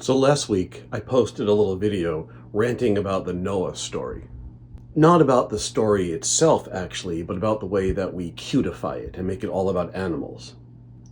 So last week, I posted a little video ranting about the Noah story. Not about the story itself, actually, but about the way that we cutify it and make it all about animals.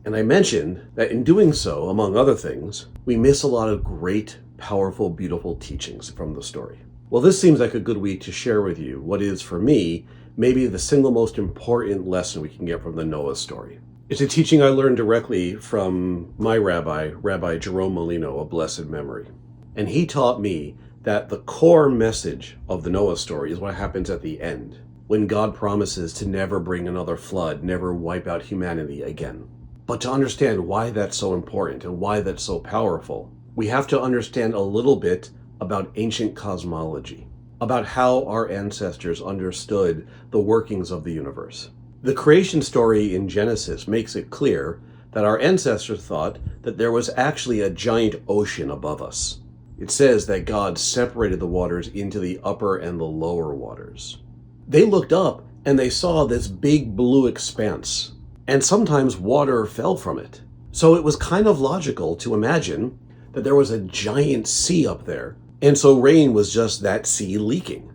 And I mentioned that in doing so, among other things, we miss a lot of great, powerful, beautiful teachings from the story. Well, this seems like a good week to share with you what is, for me, maybe the single most important lesson we can get from the Noah story. It's a teaching I learned directly from my rabbi, Rabbi Jerome Molino, of blessed memory. And he taught me that the core message of the Noah story is what happens at the end, when God promises to never bring another flood, never wipe out humanity again. But to understand why that's so important and why that's so powerful, we have to understand a little bit about ancient cosmology, about how our ancestors understood the workings of the universe. The creation story in Genesis makes it clear that our ancestors thought that there was actually a giant ocean above us. It says that God separated the waters into the upper and the lower waters. They looked up and they saw this big blue expanse, and sometimes water fell from it. So it was kind of logical to imagine that there was a giant sea up there, and so rain was just that sea leaking.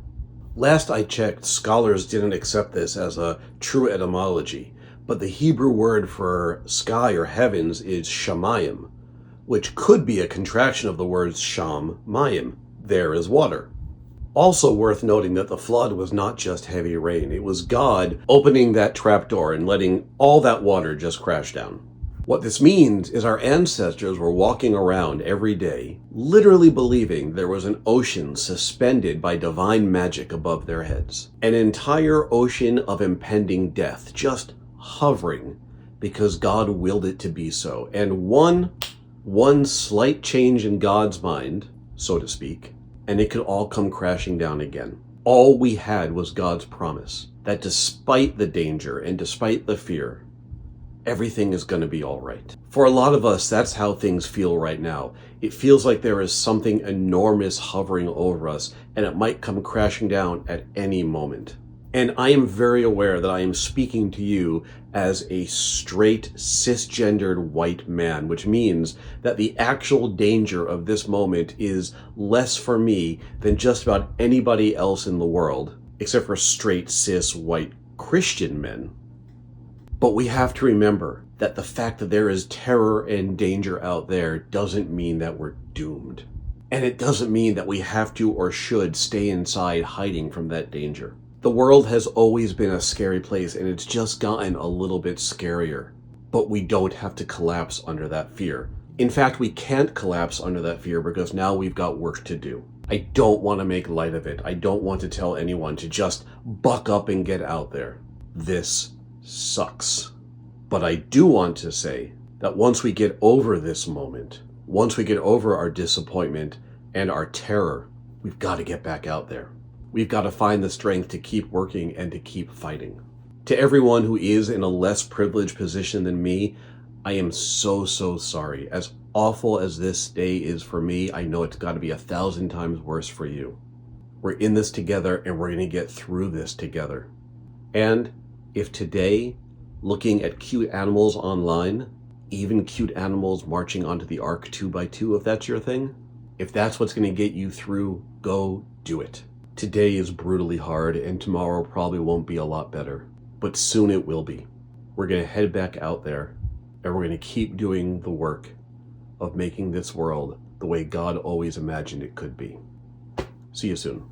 Last I checked, scholars didn't accept this as a true etymology, but the Hebrew word for sky or heavens is shamayim, which could be a contraction of the words sham, mayim, there is water. Also worth noting that the flood was not just heavy rain, it was God opening that trapdoor and letting all that water just crash down. What this means is our ancestors were walking around every day, literally believing there was an ocean suspended by divine magic above their heads. An entire ocean of impending death, just hovering because God willed it to be so. And one slight change in God's mind, so to speak, and it could all come crashing down again. All we had was God's promise that despite the danger and despite the fear, everything is going to be all right. For a lot of us, that's how things feel right now. It feels like there is something enormous hovering over us, and it might come crashing down at any moment. And I am very aware that I am speaking to you as a straight, cisgendered white man, which means that the actual danger of this moment is less for me than just about anybody else in the world, except for straight, cis, white Christian men. But we have to remember that the fact that there is terror and danger out there doesn't mean that we're doomed. And it doesn't mean that we have to or should stay inside hiding from that danger. The world has always been a scary place, and it's just gotten a little bit scarier. But we don't have to collapse under that fear. In fact, we can't collapse under that fear because now we've got work to do. I don't want to make light of it. I don't want to tell anyone to just buck up and get out there. This sucks. But I do want to say that once we get over this moment, once we get over our disappointment and our terror, we've got to get back out there. We've got to find the strength to keep working and to keep fighting. To everyone who is in a less privileged position than me, I am so sorry. As awful as this day is for me, I know it's got to be 1,000 times worse for you. We're in this together, and we're going to get through this together. And if today, looking at cute animals online, even cute animals marching onto the ark 2x2, if that's your thing, if that's what's going to get you through, go do it. Today is brutally hard, and tomorrow probably won't be a lot better, but soon it will be. We're going to head back out there, and we're going to keep doing the work of making this world the way God always imagined it could be. See you soon.